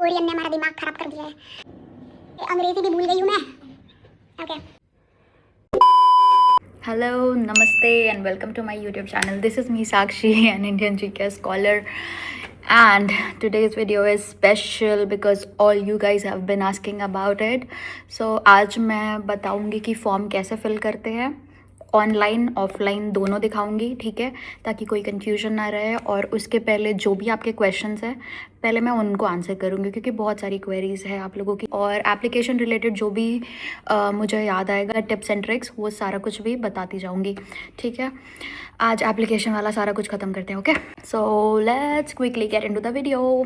Korean ने हमारा दिमाग खराब कर दिया है, अंग्रेजी भी भूल गई हूँ मैं। Okay Hello, Namaste, and welcome to my YouTube channel. This is me, Sakshi, an Indian GK scholar, and today's video is special because all you guys have been asking about it. So आज मैं बताऊंगी कि form कैसे fill करते हैं, online offline दोनों दिखाऊंगी, ठीक है, ताकि कोई कंफ्यूजन ना रहे। और उसके पहले जो भी आपके क्वेश्चंस हैं पहले मैं उनको आंसर करूंगी, क्योंकि बहुत सारी क्वेरीज है आप लोगों की, और एप्लीकेशन रिलेटेड जो भी मुझे याद आएगा, टिप्स एंड ट्रिक्स, वो सारा कुछ भी बताती जाऊंगी, ठीक है। आज एप्लीकेशन वाला सारा कुछ ख़त्म करते हैं, okay. So let's quickly get into the video.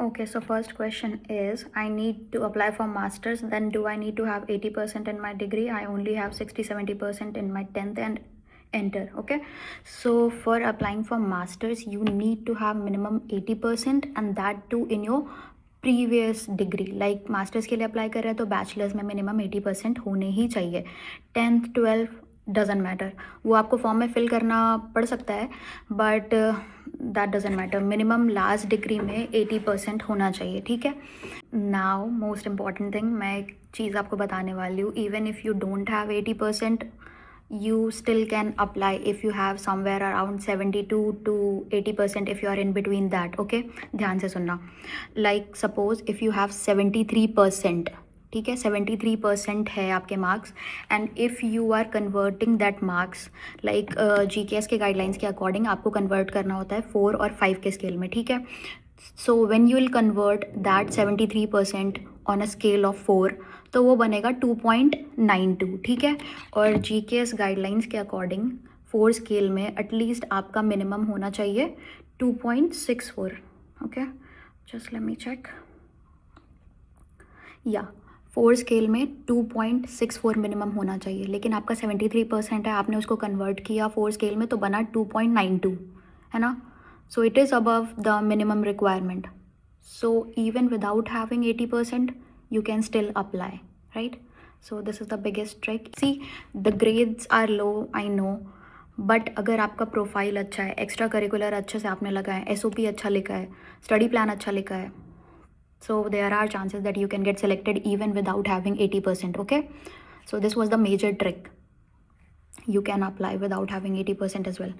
Okay, so first question is, I need to apply for masters, then do I need to have 80% in my degree? I only have 60-70% in my 10th and enter. Okay, so for applying for masters you need to have minimum 80%, and that too in your previous degree. Like masters के लिए apply कर रहे हैं तो bachelors में minimum 80% होने ही चाहिए। 10th 12th doesn't matter, वो आपको फॉर्म में फिल करना पड़ सकता है, but that doesn't matter. Minimum last degree में 80% होना चाहिए, ठीक है। नाउ मोस्ट इम्पॉर्टेंट थिंग, मैं एक चीज़ आपको बताने वाली हूँ। Even if you don't have 80%, you still can apply if you have somewhere around 72 to 80%, if you are in between that, okay। ध्यान से सुनना। like suppose if you have 73%, ठीक है, 73% है आपके marks, and if you are converting that marks, like GKS के guidelines के according आपको कन्वर्ट करना होता है 4 और 5 के स्केल में, ठीक है। So when you will convert that 73% on a scale of 4, तो वो बनेगा 2.92, ठीक है। और GKS गाइडलाइंस के अकॉर्डिंग 4 स्केल में एटलीस्ट आपका मिनिमम होना चाहिए 2.64, okay. Just let me check, या 4 स्केल में 2.64 मिनिमम होना चाहिए, लेकिन आपका 73% है, आपने उसको कन्वर्ट किया 4 स्केल में तो बना 2.92, है ना। So it is above the minimum requirement. So even without having 80% you can still apply, right? So this is the biggest trick. See, the grades are low, I know, but अगर आपका profile अच्छा है, extra curricular अच्छे से आपने लगा है, SOP अच्छा लिखा है, स्टडी प्लान अच्छा लिखा है, so there are chances that you can get selected even without having 80%, okay। So this was the major trick, you can apply without having 80% as well।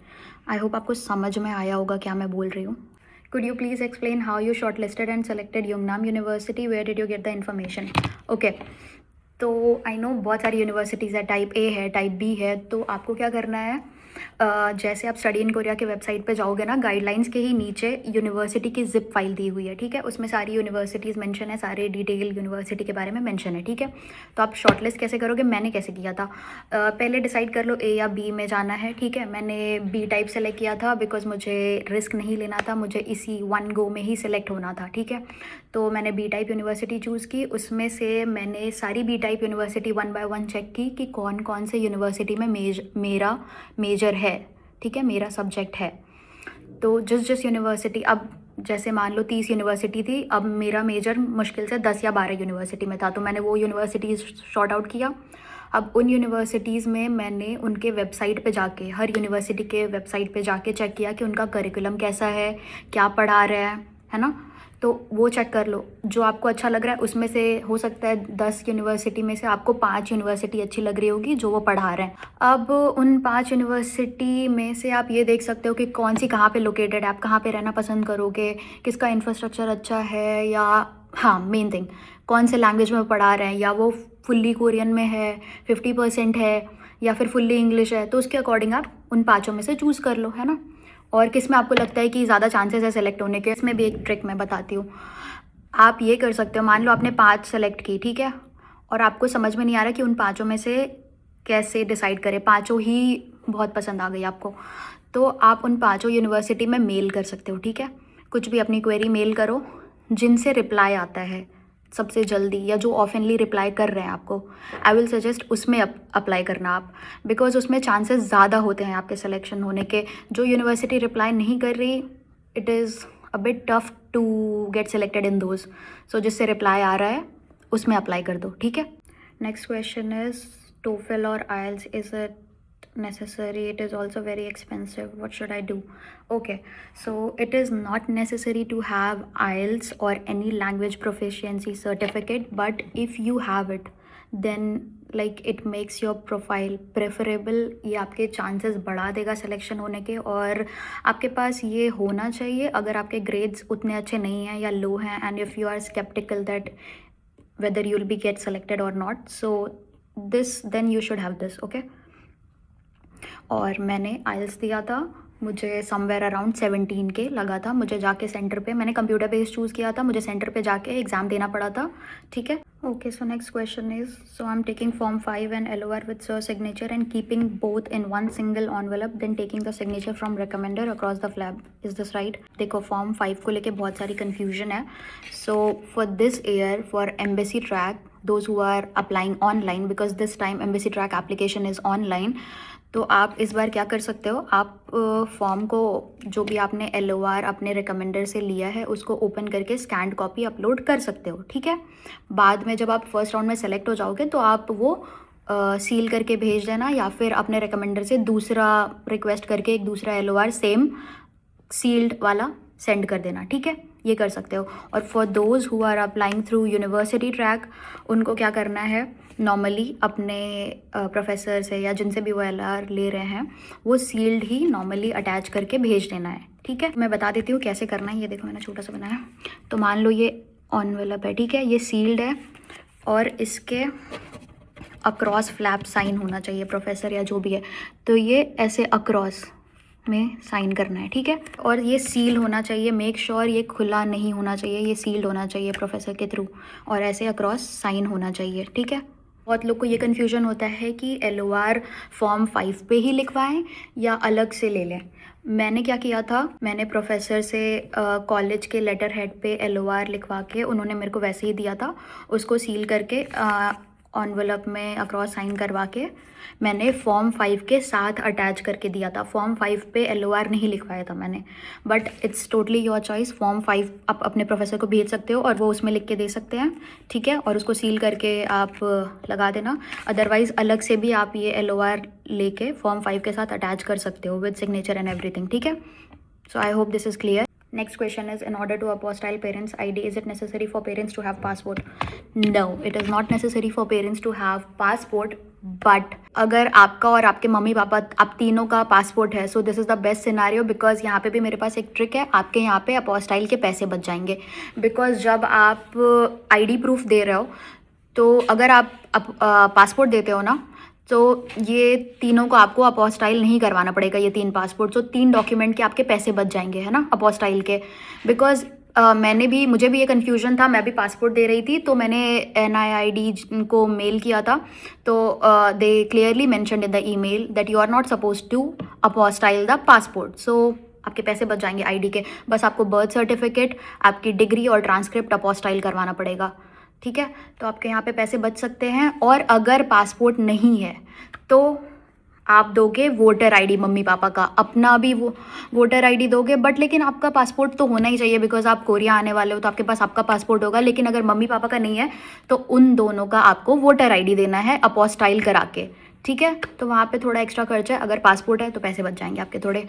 I hope आपको समझ में आया होगा क्या मैं बोल रही हूँ। Could you please explain how you shortlisted and selected Yungnam University? Where did you get the information? Okay, तो आई नो बहुत सारी यूनिवर्सिटीज़ है, टाइप A है, टाइप B है। तो आपको क्या करना है, जैसे आप स्टडी इन कोरिया के वेबसाइट पे जाओगे ना, गाइडलाइंस के ही नीचे यूनिवर्सिटी की जिप फाइल दी हुई है, ठीक है। उसमें सारी यूनिवर्सिटीज़ मेंशन है, सारे डिटेल यूनिवर्सिटी के बारे में मेंशन है, ठीक है। तो आप शॉर्टलिस्ट कैसे करोगे, मैंने कैसे किया था, पहले डिसाइड कर लो A या B में जाना है, ठीक है। मैंने B टाइप सेलेक्ट किया था बिकॉज मुझे रिस्क नहीं लेना था, मुझे इसी 1 गो में ही सिलेक्ट होना था, ठीक है। तो मैंने B टाइप यूनिवर्सिटी चूज़ की। उसमें से मैंने सारी B type university 1 by 1 check की कि कौन कौन से यूनिवर्सिटी में मेरा मेजर है, ठीक है, मेरा सब्जेक्ट है। तो जिस यूनिवर्सिटी, अब जैसे मान लो 30 यूनिवर्सिटी थी, अब मेरा मेजर मुश्किल से 10 या 12 यूनिवर्सिटी में था, तो मैंने वो यूनिवर्सिटीज़ शॉर्ट आउट किया। अब उन यूनिवर्सिटीज़ में मैंने उनके वेबसाइट पे जाके, हर यूनिवर्सिटी के वेबसाइट पे जाके चेक किया कि उनका करिकुलम कैसा है, क्या पढ़ा रहे हैं, है ना। तो वो चेक कर लो, जो आपको अच्छा लग रहा है उसमें से हो सकता है 10 यूनिवर्सिटी में से आपको 5 यूनिवर्सिटी अच्छी लग रही होगी जो वो पढ़ा रहे हैं। अब उन 5 यूनिवर्सिटी में से आप ये देख सकते हो कि कौन सी कहाँ पे लोकेटेड है, आप कहाँ पे रहना पसंद करोगे, किसका इंफ्रास्ट्रक्चर अच्छा है, या हाँ मेन थिंग कौन से लैंग्वेज में पढ़ा रहे हैं, या वो फुल्ली कोरियन में है, 50% है, या फिर फुल्ली इंग्लिश है। तो उसके अकॉर्डिंग आप उन 5 में से चूज़ कर लो, है ना। और किस में आपको लगता है कि ज़्यादा चांसेस है सेलेक्ट होने के, इसमें भी एक ट्रिक मैं बताती हूँ। आप ये कर सकते हो, मान लो आपने 5 सेलेक्ट की, ठीक है, और आपको समझ में नहीं आ रहा कि उन 5 में से कैसे डिसाइड करें, 5 ही बहुत पसंद आ गई आपको, तो आप उन 5 यूनिवर्सिटी में मेल कर सकते हो, ठीक है। कुछ भी अपनी क्वेरी मेल करो, जिनसे रिप्लाई आता है सबसे जल्दी, या जो ऑफनली रिप्लाई कर रहे हैं आपको, आई विल सजेस्ट उसमें अप्लाई करना आप, बिकॉज उसमें चांसेस ज़्यादा होते हैं आपके सिलेक्शन होने के। जो यूनिवर्सिटी रिप्लाई नहीं कर रही, it is a bit tough to get selected in those. So जिससे रिप्लाई आ रहा है उसमें अप्लाई कर दो, ठीक है। नेक्स्ट क्वेश्चन इज, TOEFL और IELTS, is it necessary, it is also very expensive. What should I do? Okay, so it is not necessary to have IELTS or any language proficiency certificate, but if you have it, then like it makes your profile preferable. ये आपके chances बढ़ा देगा selection होने के, और आपके पास ये होना चाहिए अगर आपके grades उतने अच्छे नहीं हैं या low हैं, and if you are skeptical that whether you'll be get selected or not, so this then you should have this. Okay, और मैंने आइल्स दिया था, मुझे समवेयर अराउंड 17 के लगा था। मुझे जाके सेंटर पे, मैंने कंप्यूटर बेस्ड चूज़ किया था, मुझे सेंटर पे जाके एग्ज़ाम देना पड़ा था, ठीक है। Okay, so next question is, so I am taking form 5 and LOR with sir signature and keeping both in one single envelope, then taking the signature from recommender across the flag, is this right? देखो, form 5 को लेके बहुत सारी confusion है। So for this year for embassy track, those who are applying online, because this time embassy track application is online, तो आप इस बार क्या कर सकते हो, आप फॉर्म को जो भी आपने LOR अपने रिकमेंडर से लिया है उसको ओपन करके स्कैन कॉपी अपलोड कर सकते हो, ठीक है। बाद में जब आप फर्स्ट राउंड में सेलेक्ट हो जाओगे तो आप वो सील करके भेज देना, या फिर अपने रिकमेंडर से दूसरा रिक्वेस्ट करके एक दूसरा LOR सेम सील्ड वाला सेंड कर देना, ठीक है, ये कर सकते हो। और for those who are applying through university track, उनको क्या करना है, नॉर्मली अपने प्रोफेसर से या जिनसे भी वो LR ले रहे हैं वो सील्ड ही नॉर्मली अटैच करके भेज देना है, ठीक है। मैं बता देती हूँ कैसे करना है। ये देखो मैंने छोटा सा बनाया, तो मान लो ये एनवेलप है, ठीक है, ये सील्ड है और इसके अक्रॉस फ्लैप साइन होना चाहिए, प्रोफेसर या जो भी है, तो ये ऐसे अक्रॉस में साइन करना है, ठीक है। और ये सील होना चाहिए, मेक श्योर ये खुला नहीं होना चाहिए, ये सील्ड होना चाहिए प्रोफेसर के थ्रू, और ऐसे अक्रॉस साइन होना चाहिए, ठीक है। बहुत लोग को ये कन्फ्यूजन होता है कि LOR फॉर्म 5 पे ही लिखवाएं या अलग से ले लें। मैंने क्या किया था, मैंने प्रोफेसर से कॉलेज के लेटर हेड पे LOR लिखवा के, उन्होंने मेरे को वैसे ही दिया था, उसको सील करके एनवेलप में अक्रॉस साइन करवा के मैंने फॉर्म 5 के साथ अटैच करके दिया था। फॉर्म 5 पे LOR नहीं लिखवाया था मैंने, but it's totally your choice. Form 5 आप अपने प्रोफेसर को भेज सकते हो और वो उसमें लिख के दे सकते हैं, ठीक है, और उसको सील करके आप लगा देना। अदरवाइज़ अलग से भी आप ये LOR लेके फॉर्म 5 के साथ अटैच कर सकते हो विद सिग्नेचर एंड एवरीथिंग, ठीक है। So I hope this is clear. Next question is, in order to apostille parents' ID, is it necessary for parents to have passport? No, it is not necessary for parents to have passport. But अगर आपका और आपके mummy papa, आप तीनों का passport है, so this is the best scenario, because यहाँ पे भी मेरे पास एक ट्रिक है, आपके यहाँ पे अपॉस्टाइल के पैसे बच जाएंगे। बिकॉज जब आप ID प्रूफ दे रहे हो, तो अगर आप पासपोर्ट देते हो ना, तो ये तीनों को आपको अपॉस्टाइल नहीं करवाना पड़ेगा, ये 3 पासपोर्ट, तो 3 डॉक्यूमेंट के आपके पैसे बच जाएंगे, है ना, अपॉस्टाइल के। बिकॉज मुझे भी ये कन्फ्यूजन था, मैं भी पासपोर्ट दे रही थी, तो मैंने NIID को मेल किया था, तो they clearly mentioned in the email that you are not suppose to apostille the passport. So आपके पैसे बच जाएंगे ID के, बस आपको बर्थ सर्टिफिकेट, आपकी डिग्री और ट्रांसक्रिप्ट अपॉस्टाइल करवाना पड़ेगा, ठीक है। तो आपके यहाँ पे पैसे बच सकते हैं। और अगर पासपोर्ट नहीं है तो आप दोगे वोटर ID मम्मी पापा का, अपना भी वो वोटर ID दोगे, बट लेकिन आपका पासपोर्ट तो होना ही चाहिए, बिकॉज आप कोरिया आने वाले हो, तो आपके पास आपका पासपोर्ट होगा। लेकिन अगर मम्मी पापा का नहीं है तो उन दोनों का आपको वोटर ID देना है अपॉस्टाइल करा के, ठीक है। तो वहाँ पे थोड़ा एक्स्ट्रा खर्चा है, अगर पासपोर्ट है तो पैसे बच जाएंगे आपके थोड़े।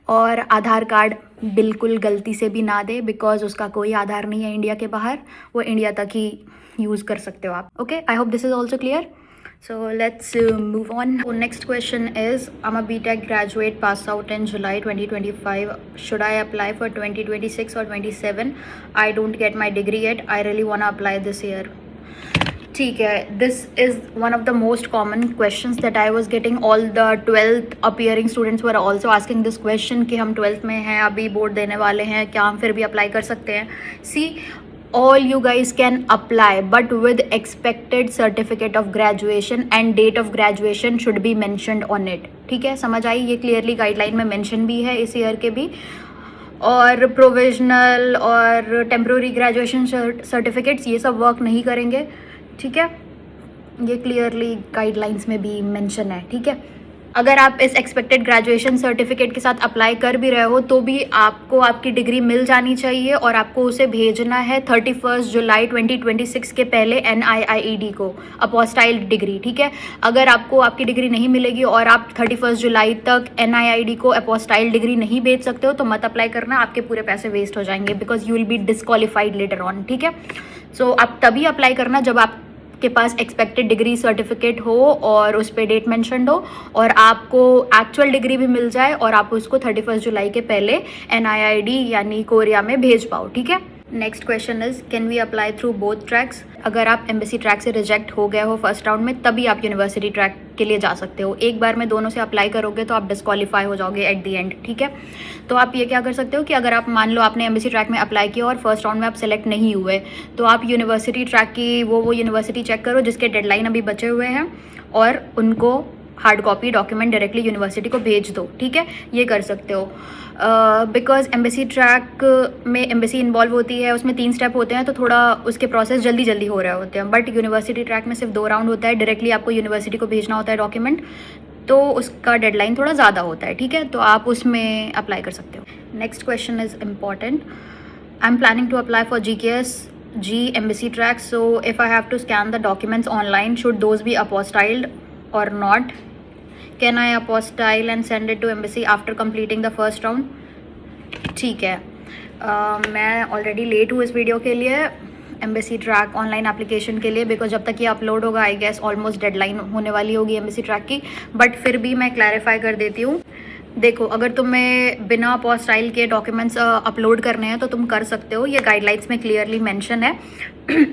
और आधार कार्ड बिल्कुल गलती से भी ना दे, बिकॉज उसका कोई आधार नहीं है इंडिया के बाहर, वो इंडिया तक ही यूज़ कर सकते हो आप, okay. I hope this is also clear. So let's move on. So next question is, I'm a BTech graduate, passed out in July 2025. Should I apply for 2026 or 27? I don't get my degree yet. I really want to apply this year. ठीक है, this is one of the most common questions that I was getting. All the 12th appearing students were also asking this question कि हम 12th में हैं, अभी board देने वाले हैं, क्या हम फिर भी अप्लाई कर सकते हैं? See, all you guys can apply, but with expected certificate of graduation and date of graduation should be mentioned on it. ठीक है, समझ आई? ये क्लियरली गाइडलाइन में मेंशन भी है इस ईयर के भी। और प्रोविजनल और टेम्प्रोरी ग्रेजुएशन सर्टिफिकेट्स ये सब वर्क नहीं करेंगे, ठीक है, ये क्लियरली गाइडलाइंस में भी मेंशन है, ठीक है। अगर आप इस एक्सपेक्टेड ग्रेजुएशन सर्टिफिकेट के साथ अप्लाई कर भी रहे हो तो भी आपको आपकी डिग्री मिल जानी चाहिए और आपको उसे भेजना है 31 जुलाई 2026 के पहले NIIED को अपोस्टाइल डिग्री, ठीक है। अगर आपको आपकी डिग्री नहीं मिलेगी और आप 31 जुलाई तक NIIED को अपोस्टाइल डिग्री नहीं भेज सकते हो तो मत अप्लाई करना, आपके पूरे पैसे वेस्ट हो जाएंगे because you will be disqualified later on, ठीक है। सो आप तभी अप्लाई करना जब आप के पास एक्सपेक्टेड डिग्री सर्टिफिकेट हो और उस पर डेट मेंशन्ड हो और आपको एक्चुअल डिग्री भी मिल जाए और आप उसको 31 जुलाई के पहले NIIED यानी कोरिया में भेज पाओ, ठीक है। Next question is can we apply through both tracks. अगर आप एम्बेसी ट्रैक से रिजेक्ट हो गए हो फर्स्ट राउंड में तभी आप यूनिवर्सिटी ट्रैक के लिए जा सकते हो। एक बार में दोनों से अप्लाई करोगे तो आप डिस्क्वालीफाई हो जाओगे एट द एंड, ठीक है। तो आप ये क्या कर सकते हो कि अगर आप मान लो आपने एम्बेसी ट्रैक में अप्लाई किया और फर्स्ट राउंड में आप सेलेक्ट नहीं हुए तो आप यूनिवर्सिटी ट्रैक की वो यूनिवर्सिटी चेक करो जिसके डेडलाइन अभी बचे हुए हैं और उनको hard copy document directly university को भेज दो, ठीक है। ये कर सकते हो बिकॉज एम्बेसी ट्रैक में एम्बेसी इन्वॉल्व होती है, उसमें 3 स्टेप होते हैं तो थोड़ा उसके प्रोसेस जल्दी जल्दी हो रहे होते हैं। बट यूनिवर्सिटी ट्रैक में सिर्फ 2 राउंड होता है, डायरेक्टली आपको यूनिवर्सिटी को भेजना होता है डॉक्यूमेंट, तो उसका डेडलाइन थोड़ा ज़्यादा होता है, ठीक है। तो आप उसमें अप्लाई कर सकते हो। Next question is important. I am planning to apply for GKS embassy track, so if I have to scan the documents online should those be apostilled or not? Can I apostille and send it to embassy after completing the first round? ठीक है, मैं already late हूँ इस video के लिए embassy track online application के लिए because जब तक ये अपलोड होगा आई गेस ऑलमोस्ट डेडलाइन होने वाली होगी एम्बेसी ट्रैक की। बट फिर भी मैं क्लैरिफाई कर देती हूँ। देखो, अगर तुम्हें बिना अपोस्टाइल के डॉक्यूमेंट्स अपलोड करने हैं तो तुम कर सकते हो, ये गाइडलाइंस में क्लियरली मेंशन है।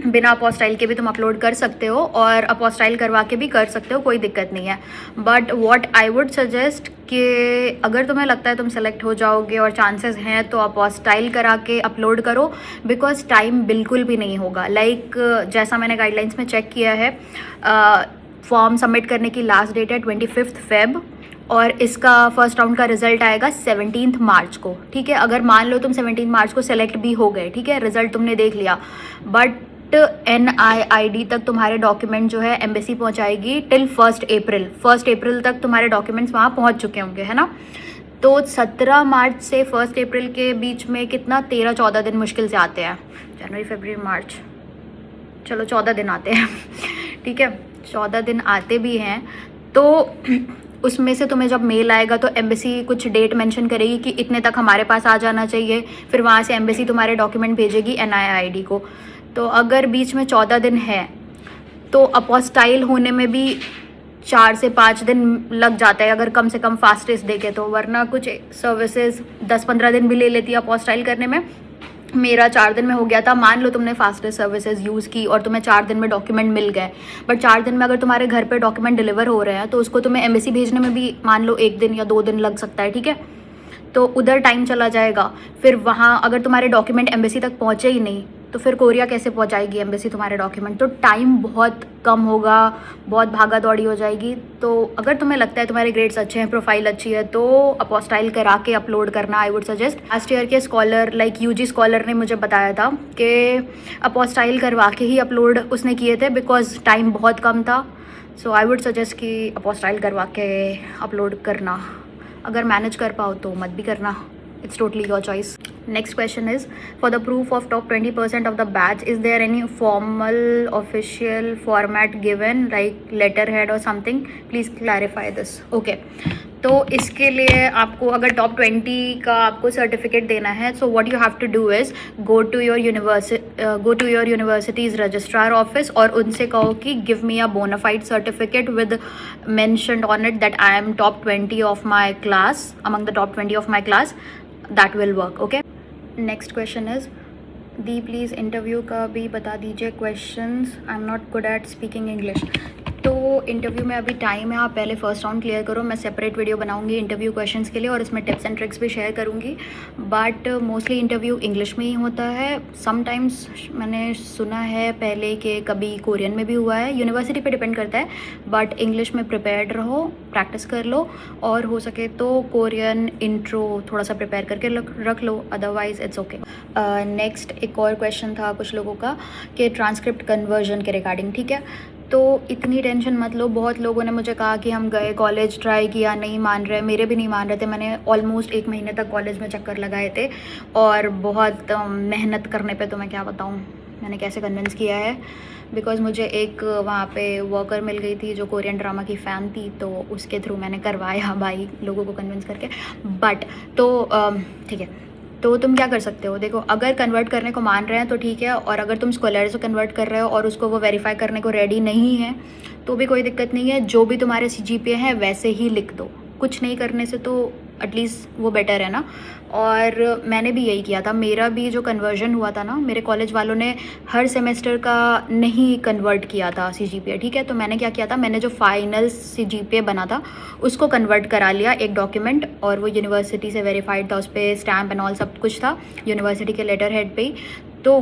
बिना अपोस्टाइल के भी तुम अपलोड कर सकते हो और अपोस्टाइल करवा के भी कर सकते हो, कोई दिक्कत नहीं है। But what I would suggest कि अगर तुम्हें लगता है तुम सेलेक्ट हो जाओगे और चांसेस हैं तो अपोस्टाइल करा के अपलोड करो बिकॉज टाइम बिल्कुल भी नहीं होगा। लाइक जैसा मैंने गाइडलाइंस में चेक किया है, फॉर्म सबमिट करने की लास्ट डेट है 25 Feb और इसका फर्स्ट राउंड का रिजल्ट आएगा 17 मार्च को, ठीक है। अगर मान लो तुम 17 मार्च को सेलेक्ट भी हो गए, ठीक है, रिजल्ट तुमने देख लिया, बट NIIED तक तुम्हारे डॉक्यूमेंट जो है एम्बेसी पहुंचाएगी टिल 1 अप्रैल तक तुम्हारे डॉक्यूमेंट्स वहाँ पहुंच चुके होंगे, है ना। तो 17 मार्च से 1 अप्रैल के बीच में कितना 13-14 दिन मुश्किल से आते हैं। जनवरी, फरवरी, मार्च, चलो 14 दिन आते हैं, ठीक है। 14 दिन आते भी हैं तो उसमें से तुम्हें जब मेल आएगा तो एम्बेसी कुछ डेट मेंशन करेगी कि इतने तक हमारे पास आ जाना चाहिए, फिर वहाँ से एम्बेसी तुम्हारे डॉक्यूमेंट भेजेगी NIIED को। तो अगर बीच में 14 दिन है तो अपोस्टाइल होने में भी 4 से 5 दिन लग जाता है अगर कम से कम फास्टेस्ट देखे तो, वरना कुछ सर्विसेज 10-15 दिन भी ले लेती है अपोस्टाइल करने में। मेरा 4 दिन में हो गया था। मान लो तुमने फास्टेस्ट सर्विसेज यूज़ की और तुम्हें 4 दिन में डॉक्यूमेंट मिल गए, बट 4 दिन में अगर तुम्हारे घर पे डॉक्यूमेंट डिलीवर हो रहे हैं तो उसको तुम्हें एम्बेसी भेजने में भी मान लो 1 दिन या 2 दिन लग सकता है, ठीक है। तो उधर टाइम चला जाएगा। फिर वहाँ अगर तुम्हारे डॉक्यूमेंट एम्बेसी तक पहुँचे ही नहीं तो फिर कोरिया कैसे पहुँचाएगी एम्बेसी तुम्हारे डॉक्यूमेंट। तो टाइम बहुत कम होगा, बहुत भागा दौड़ी हो जाएगी। तो अगर तुम्हें लगता है तुम्हारे ग्रेड्स अच्छे हैं, प्रोफाइल अच्छी है, तो अपोस्टाइल करा के अपलोड करना I would suggest. Last year के स्कॉलर लाइक UG स्कॉलर ने मुझे बताया था कि अपोस्टाइल करवा के ही अपलोड उसने किए थे बिकॉज टाइम बहुत कम था। सो आई वुड सजेस्ट कि अपोस्टाइल करवा के अपलोड करना। अगर मैनेज कर पाओ तो मत भी करना, it's totally your choice. Next question is, for the proof of top 20% of the batch, is there any formal official format given like letterhead or something? Please clarify this. Okay. तो इसके लिए आपको अगर टॉप 20 का आपको certificate देना है, so what you have to do is go to your university's registrar office और उनसे कहो कि give me a bonafide certificate with mentioned on it that I am top 20 of my class, among the top 20 of my class. That will work. Okay. Next question is दी please interview का भी बता दीजिए questions. I am not good at speaking English. तो interview में अभी time है, आप पहले फर्स्ट राउंड क्लियर करो. मैं सेपरेट वीडियो बनाऊंगी इंटरव्यू क्वेश्चंस के लिए और इसमें टिप्स एंड ट्रिक्स भी शेयर करूंगी. बट मोस्टली इंटरव्यू इंग्लिश में ही होता है. समटाइम्स मैंने सुना है पहले कि कभी कोरियन में भी हुआ है. यूनिवर्सिटी पे डिपेंड करता है, बट इंग्लिश में प्रिपेयर्ड रहो, प्रैक्टिस कर लो और हो सके तो कोरियन इंट्रो थोड़ा सा प्रिपेयर करके रख लो, अदरवाइज इट्स ओके. नेक्स्ट एक और क्वेश्चन था कुछ लोगों का कि ट्रांसक्रिप्ट कन्वर्जन के रिगार्डिंग. ठीक है, तो इतनी टेंशन मत लो। बहुत लोगों ने मुझे कहा कि हम गए कॉलेज, ट्राई किया, नहीं मान रहे, मेरे भी नहीं मान रहे थे। मैंने ऑलमोस्ट 1 महीने तक कॉलेज में चक्कर लगाए थे और बहुत मेहनत करने पे तो मैं क्या बताऊँ मैंने कैसे कन्विंस किया है। बिकॉज़ मुझे एक वहाँ पे वर्कर मिल गई थी जो कोरियन ड्रामा की फ़ैन थी, तो उसके थ्रू मैंने करवाया भाई लोगों को कन्विंस करके। बट तो ठीक है, तो तुम क्या कर सकते हो, देखो अगर कन्वर्ट करने को मान रहे हैं तो ठीक है, और अगर तुम स्कॉलर से कन्वर्ट कर रहे हो और उसको वो वेरीफाई करने को रेडी नहीं है तो भी कोई दिक्कत नहीं है। जो भी तुम्हारे CGPA है वैसे ही लिख दो, कुछ नहीं करने से तो एटलीस्ट वो बेटर है ना। और मैंने भी यही किया था। मेरा भी जो कन्वर्जन हुआ था ना, मेरे कॉलेज वालों ने हर सेमेस्टर का नहीं कन्वर्ट किया था CGPA, ठीक है। तो मैंने क्या किया था, मैंने जो फाइनल CGPA बना था उसको कन्वर्ट करा लिया एक डॉक्यूमेंट, और वो यूनिवर्सिटी से वेरीफाइड था, उस पर स्टैम्प एंड ऑल सब कुछ था यूनिवर्सिटी के लेटर हेड पे ही। तो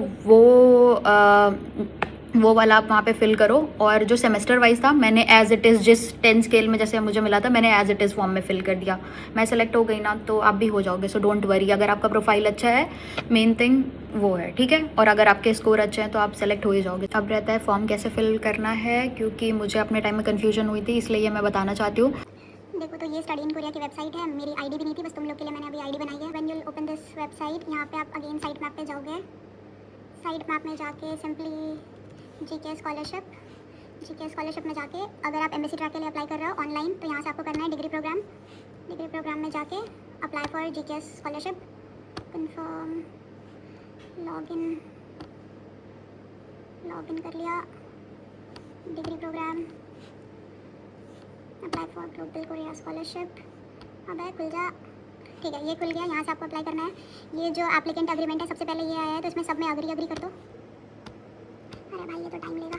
वो वाला आप वहाँ पे फिल करो। और जो सेमेस्टर वाइज था मैंने एज इट इज़ जिस 10 स्केल में जैसे मुझे मिला था मैंने एज इट इज़ फॉर्म में फिल कर दिया। मैं सेलेक्ट हो गई ना तो आप भी हो जाओगे, सो डोंट वरी। अगर आपका प्रोफाइल अच्छा है, मेन थिंग वो है, ठीक है। और अगर आपके स्कोर अच्छे हैं तो आप सेलेक्ट हो ही जाओगे। अब रहता है फॉर्म कैसे फिल करना है, क्योंकि मुझे अपने टाइम में कन्फ्यूजन हुई थी, इसलिए ये मैं बताना चाहती हूँ। देखो तो ये स्टडी इन कोरिया की वेबसाइट है। मेरी आईडी भी नहीं थी, बस तुम लोग के लिए मैंने अभी आईडी बनाई है। When you open this website, यहाँ पे आप अगेन साइट मैप पे जाओगे। साइट मैप में जाके सिंपली जीके स्कॉलरशिप में जाके, अगर आप एमएससी ट्रैक के लिए अप्लाई कर रहे हो ऑनलाइन तो यहाँ से आपको करना है डिग्री प्रोग्राम में जाके apply for GK scholarship, confirm, login कर लिया, degree program, apply for global Korea scholarship. अब खुल जा, ठीक है ये खुल गया। यहाँ से आपको अप्लाई करना है। ये जो एप्लीकेंट एग्रीमेंट है सबसे पहले ये आया है, तो इसमें सब में अग्री कर दो। अरे भाई ये तो टाइम लेगा,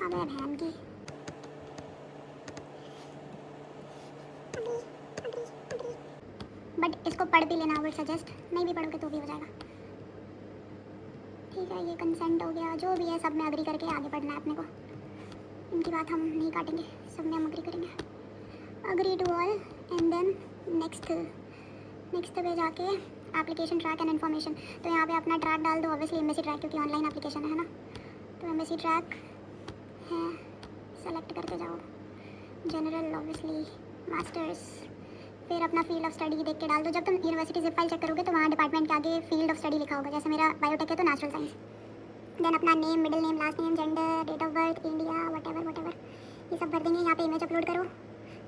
अबे बहन की। बट इसको पढ़ भी लेना, वुड सजेस्ट। नहीं भी पढ़ोगे तो भी हो जाएगा, ठीक है। ये कंसेंट हो गया, जो भी है सब में अग्री करके आगे बढ़ना है अपने को। इनकी बात हम नहीं काटेंगे, सब में हम अग्री करेंगे। Agree to all and then next पे जाके एप्लीकेशन ट्रैक एंड इन्फॉर्मेशन। तो यहाँ पे अपना ट्रैक डाल दो, ऑब्वियसली एमएससी ट्रैक, क्योंकि ऑनलाइन एप्लीकेशन है ना। तो एमएससी ट्रैक है, सेलेक्ट करके जाओ। जनरल, ऑब्वियसली मास्टर्स, फिर अपना फील्ड ऑफ स्टडी देख के डाल दो। जब तुम यूनिवर्सिटी जिप फाइल चेक करोगे तो वहाँ डिपार्टमेंट के आगे फील्ड ऑफ स्टडी लिखा होगा। जैसे मेरा बायोटेक है तो नेचुरल साइंस। देन अपना name, middle name, last name, gender, date of birth, India, whatever ये सब भर देंगे। यहाँ पे इमेज अपलोड करो।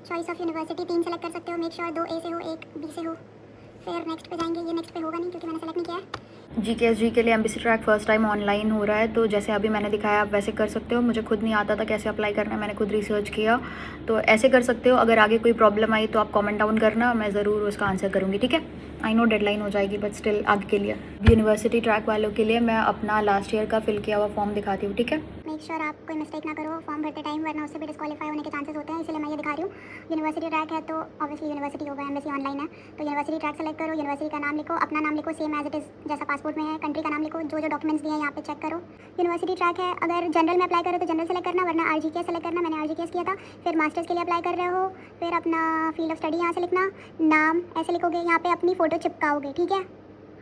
चॉइस ऑफ यूनिवर्सिटी 3 सेलेक्ट कर सकते हो, मेक श्योर 2 A से हो 1 B से हो। फिर नेक्स्ट पे जाएंगे। ये नेक्स्ट पे होगा नहीं क्योंकि मैंने सेलेक्ट नहीं किया है। GKSG के लिए MBC track first time online हो रहा है, तो जैसे अभी मैंने दिखाया आप वैसे कर सकते हो। मुझे खुद नहीं आता था कैसे अप्लाई करना है, मैंने खुद रिसर्च किया, तो ऐसे कर सकते हो। अगर आगे कोई प्रॉब्लम आई तो आप कमेंट डाउन करना, मैं ज़रूर उसका आंसर करूँगी, ठीक है। आई नो डेडलाइन हो जाएगी, बट स्टिल आगे के लिए यूनिवर्सिटी ट्रैक वालों के लिए मैं अपना लास्ट ईयर का फिल किया हुआ फॉर्म दिखाती हूँ, ठीक है। मेक श्योर आप कोई मिस्टेक ना करो फॉर्म भरते टाइम, वरना उससे भी डिस्क्वालीफाई होने के चांसेस होते हैं, इसलिए मैं ये दिखा रही हूँ। यूनिवर्सिटी ट्रैक है तो ऑब्वियसली यूनिवर्सिटी होगा, एमएससी ऑनलाइन है तो यूनिवर्सिटी ट्रैक सेलेक्ट करो। यूनिवर्सिटी का नाम लिखो, अपना नाम लिखो सेम एज इट इज़ जैसा पासपोर्ट में है। कंट्री का नाम लिखो, जो डॉक्यूमेंट्स दिए हैं यहाँ पे चेक करो। यूनिवर्सिटी ट्रैक है, अगर जनरल में अप्लाई करो तो जनरल सेलेक्ट करना, वरना RGK सेलेक्ट करना। मैंने RGK किया था। फिर मास्टर्स के लिए अप्लाई कर रहे हो, फिर अपना फील्ड ऑफ स्टडी यहाँ से लिखना, नाम ऐसे लिखोगे, यहाँ पे अपनी फ़ोटो चिपकाओगे, ठीक है।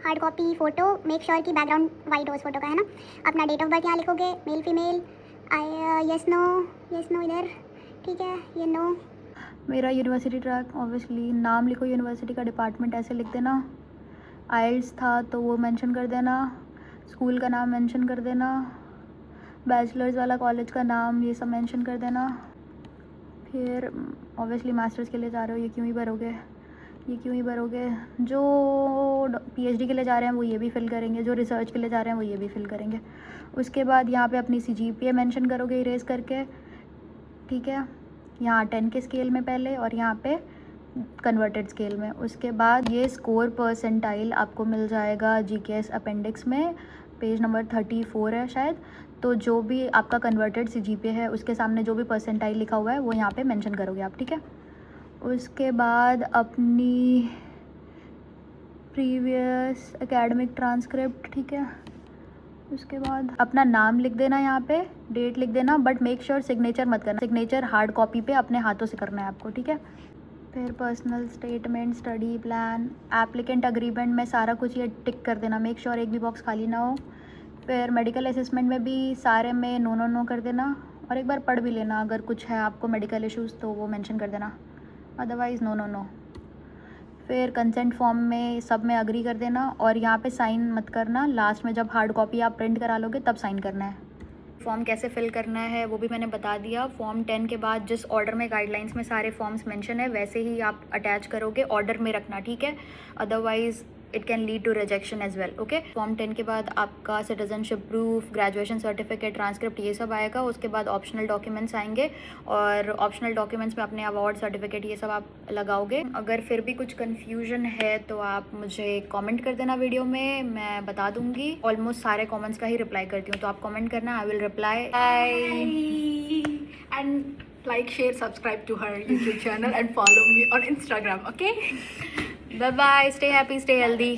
Hard copy photo, make sure कि बैकग्राउंड वाइट हो उस फोटो का, है ना। अपना डेट ऑफ बर्थ यहाँ लिखोगे, मेल फीमेल, यस नो इधर, ठीक है, ये नो। मेरा यूनिवर्सिटी ट्रैक ऑब्वियसली नाम लिखो, यूनिवर्सिटी का डिपार्टमेंट ऐसे लिख देना। IELTS था तो वो मेंशन कर देना, स्कूल का नाम मेंशन कर देना, बैचलर्स वाला कॉलेज का नाम, ये सब मेंशन कर देना। फिर ऑब्वियसली मास्टर्स के लिए जा रहे हो, ये क्यों ही भरोगे। जो PhD के लिए जा रहे हैं वो ये भी फिल करेंगे, जो रिसर्च के लिए जा रहे हैं वो ये भी फिल करेंगे। उसके बाद यहाँ पे अपनी CGPA मेंशन करोगे इरेज करके, ठीक है। यहाँ 10 के स्केल में पहले, और यहाँ पे कन्वर्टेड स्केल में। उसके बाद ये स्कोर परसेंटाइल आपको मिल जाएगा GKS अपेंडिक्स में, पेज नंबर 34 है शायद। तो जो भी आपका कन्वर्टेड CGPA है उसके सामने जो भी परसेंटाइल लिखा हुआ है वो यहाँ पे मेंशन करोगे आप, ठीक है। उसके बाद अपनी प्रीवियस एकेडमिक ट्रांसक्रिप्ट, ठीक है। उसके बाद अपना नाम लिख देना, यहाँ पे डेट लिख देना, बट मेक श्योर सिग्नेचर मत करना। सिग्नेचर हार्ड कॉपी पे अपने हाथों से करना है आपको, ठीक है। फिर personal statement, study plan, applicant agreement में सारा कुछ ये टिक कर देना, मेक श्योर एक भी बॉक्स खाली ना हो। फिर मेडिकल असेसमेंट में भी सारे में नो नो नो कर देना, और एक बार पढ़ भी लेना, अगर कुछ है आपको मेडिकल इश्यूज़ तो वो मेंशन कर देना, अदरवाइज़ नो नो नो। फिर कंसेंट फॉर्म में सब में अग्री कर देना, और यहाँ पे साइन मत करना, लास्ट में जब हार्ड कॉपी आप प्रिंट करा लोगे तब साइन करना है। फॉर्म कैसे फिल करना है वो भी मैंने बता दिया। फॉर्म 10 के बाद जिस ऑर्डर में गाइडलाइंस में सारे फॉर्म्स मेंशन है वैसे ही आप अटैच करोगे, ऑर्डर में रखना, ठीक है, otherwise it can lead to rejection as well, okay. Form 10 के बाद आपका citizenship proof, graduation certificate, transcript ये सब आएगा। उसके बाद ऑप्शनल डॉक्यूमेंट्स आएंगे, और ऑप्शनल डॉक्यूमेंट्स में अपने अवार्ड सर्टिफिकेट ये सब आप लगाओगे। अगर फिर भी कुछ कन्फ्यूजन है तो आप मुझे कमेंट कर देना वीडियो में, मैं बता दूंगी। ऑलमोस्ट सारे कमेंट्स का ही रिप्लाई करती हूँ, तो आप कमेंट करना, I will reply. And like, share, subscribe to her YouTube channel and follow me on Instagram, okay? Bye bye, stay happy, stay healthy.